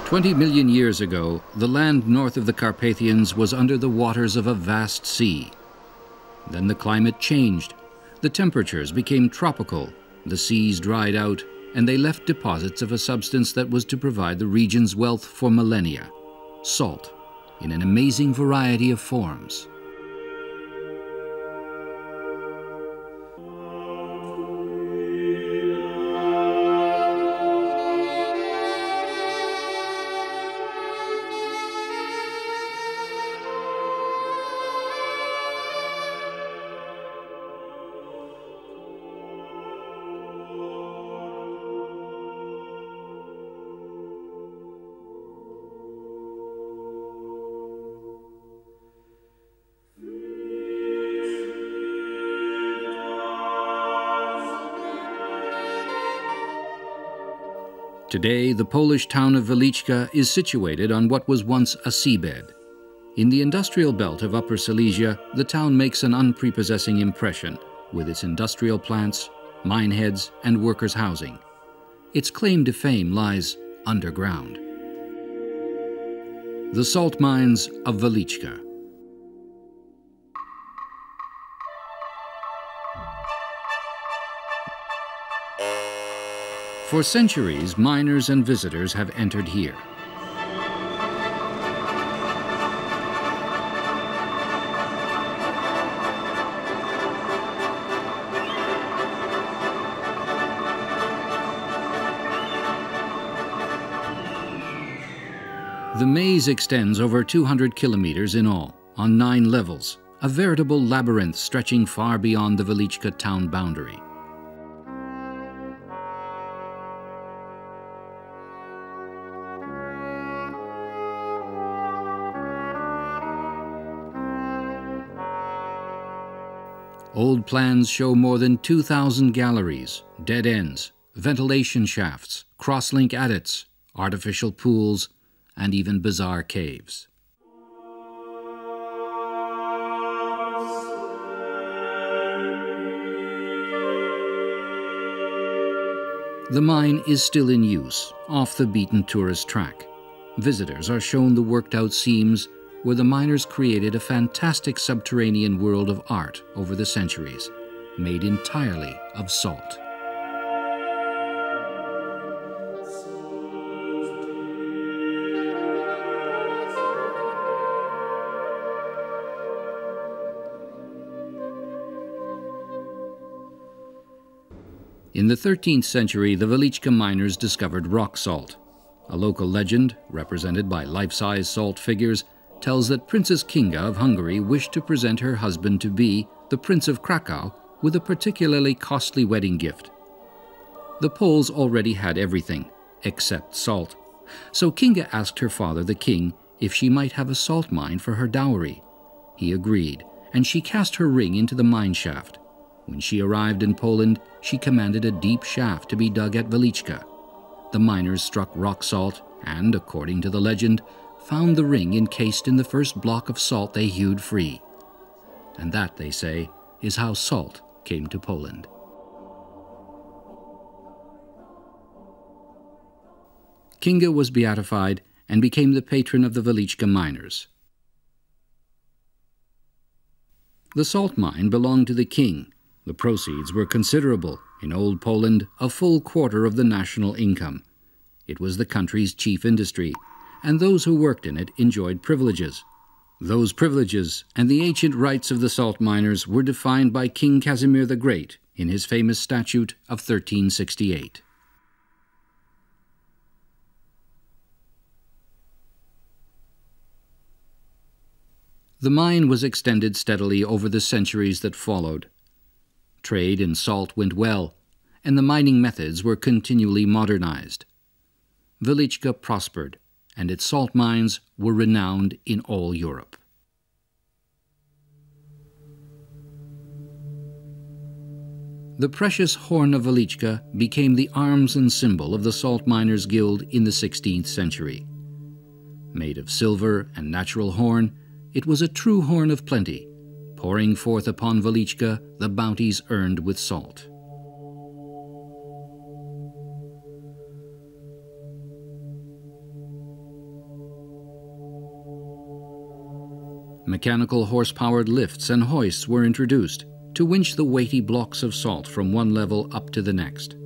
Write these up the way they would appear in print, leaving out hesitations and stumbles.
20 million years ago, the land north of the Carpathians was under the waters of a vast sea. Then the climate changed. The temperatures became tropical, the seas dried out, and they left deposits of a substance that was to provide the region's wealth for millennia: salt, in an amazing variety of forms. Today, the Polish town of Wieliczka is situated on what was once a seabed. In the industrial belt of Upper Silesia, the town makes an unprepossessing impression, with its industrial plants, mine heads, and workers' housing. Its claim to fame lies underground. The salt mines of Wieliczka. For centuries, miners and visitors have entered here. The maze extends over 200 kilometers in all, on 9 levels, a veritable labyrinth stretching far beyond the Wieliczka town boundary. Old plans show more than 2,000 galleries, dead ends, ventilation shafts, cross-link adits, artificial pools, and even bizarre caves. The mine is still in use, off the beaten tourist track. Visitors are shown the worked-out seams where the miners created a fantastic subterranean world of art over the centuries, made entirely of salt. In the 13th century, the Wieliczka miners discovered rock salt. A local legend, represented by life-size salt figures, tells that Princess Kinga of Hungary wished to present her husband-to-be, the Prince of Krakow, with a particularly costly wedding gift. The Poles already had everything, except salt. So Kinga asked her father, the king, if she might have a salt mine for her dowry. He agreed, and she cast her ring into the mine shaft. When she arrived in Poland, she commanded a deep shaft to be dug at Wieliczka. The miners struck rock salt and, according to the legend, found the ring encased in the first block of salt they hewed free. And that, they say, is how salt came to Poland. Kinga was beatified and became the patron of the Wieliczka miners. The salt mine belonged to the king. The proceeds were considerable. In Old Poland, a full quarter of the national income. It was the country's chief industry, and those who worked in it enjoyed privileges. Those privileges and the ancient rights of the salt miners were defined by King Casimir the Great in his famous statute of 1368. The mine was extended steadily over the centuries that followed. Trade in salt went well, and the mining methods were continually modernized. Wieliczka prospered, and its salt mines were renowned in all Europe. The precious horn of Wieliczka became the arms and symbol of the Salt Miners' Guild in the 16th century. Made of silver and natural horn, it was a true horn of plenty, pouring forth upon Wieliczka the bounties earned with salt. Mechanical horse-powered lifts and hoists were introduced to winch the weighty blocks of salt from one level up to the next.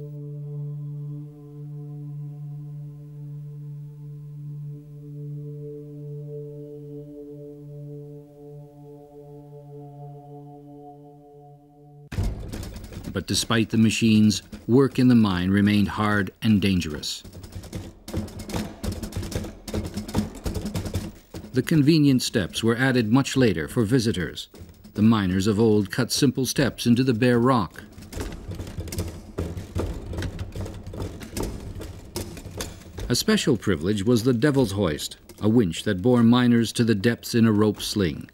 But despite the machines, work in the mine remained hard and dangerous. The convenient steps were added much later for visitors. The miners of old cut simple steps into the bare rock. A special privilege was the Devil's Hoist, a winch that bore miners to the depths in a rope sling.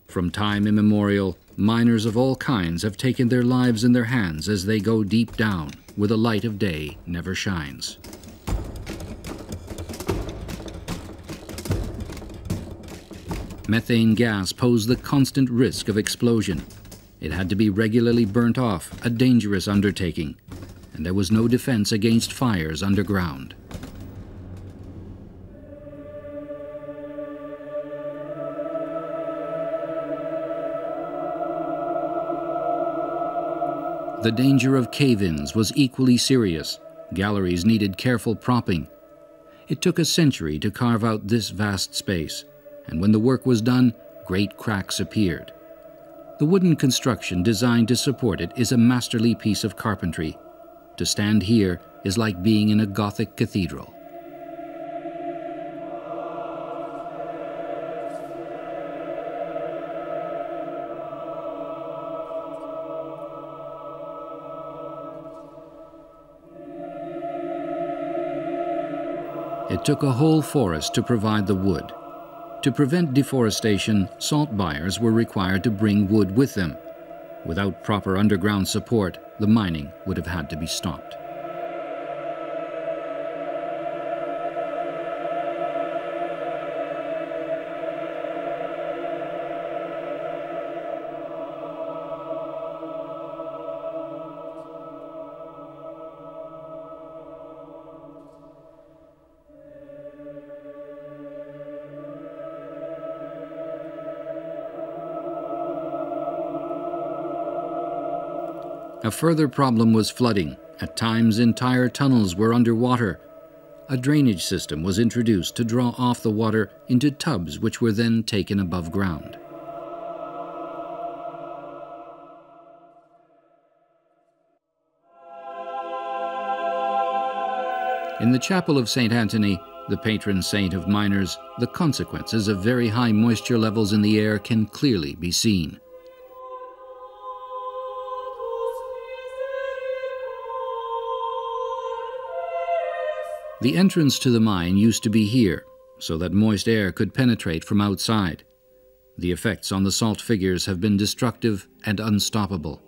From time immemorial, miners of all kinds have taken their lives in their hands as they go deep down, where the light of day never shines. Methane gas posed the constant risk of explosion. It had to be regularly burnt off, a dangerous undertaking, and there was no defense against fires underground. The danger of cave-ins was equally serious. Galleries needed careful propping. It took a century to carve out this vast space, and when the work was done, great cracks appeared. The wooden construction designed to support it is a masterly piece of carpentry. To stand here is like being in a Gothic cathedral. It took a whole forest to provide the wood. To prevent deforestation, salt buyers were required to bring wood with them. Without proper underground support, the mining would have had to be stopped. A further problem was flooding. At times, entire tunnels were underwater. A drainage system was introduced to draw off the water into tubs which were then taken above ground. In the chapel of St. Anthony, the patron saint of miners, the consequences of very high moisture levels in the air can clearly be seen. The entrance to the mine used to be here, so that moist air could penetrate from outside. The effects on the salt figures have been destructive and unstoppable.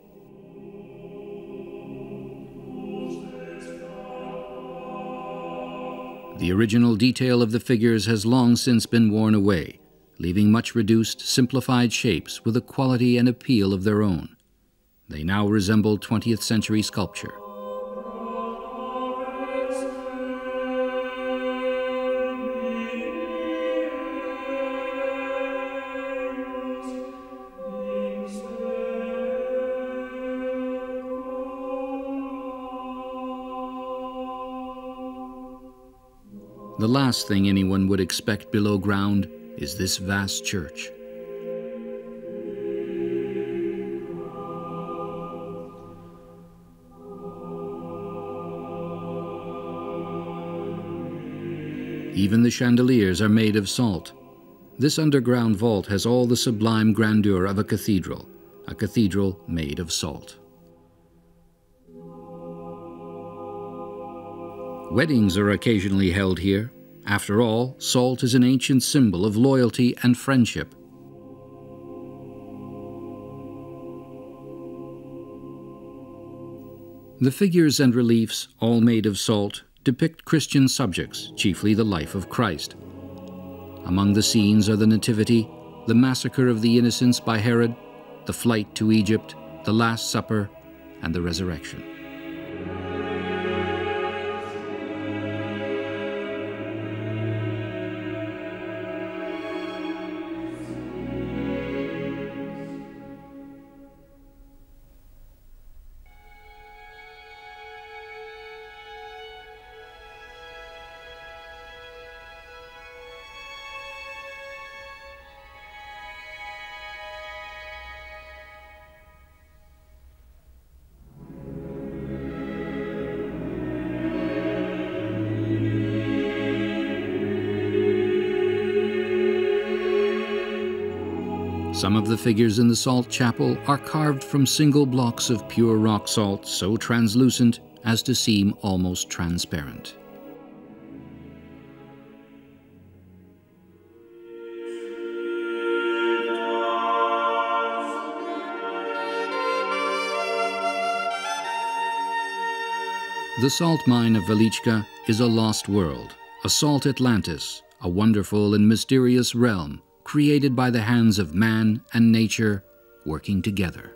The original detail of the figures has long since been worn away, leaving much reduced, simplified shapes with a quality and appeal of their own. They now resemble 20th century sculpture. The last thing anyone would expect below ground is this vast church. Even the chandeliers are made of salt. This underground vault has all the sublime grandeur of a cathedral made of salt. Weddings are occasionally held here. After all, salt is an ancient symbol of loyalty and friendship. The figures and reliefs, all made of salt, depict Christian subjects, chiefly the life of Christ. Among the scenes are the Nativity, the massacre of the innocents by Herod, the flight to Egypt, the Last Supper, and the resurrection. Some of the figures in the salt chapel are carved from single blocks of pure rock salt, so translucent as to seem almost transparent. The salt mine of Wieliczka is a lost world, a salt Atlantis, a wonderful and mysterious realm created by the hands of man and nature working together.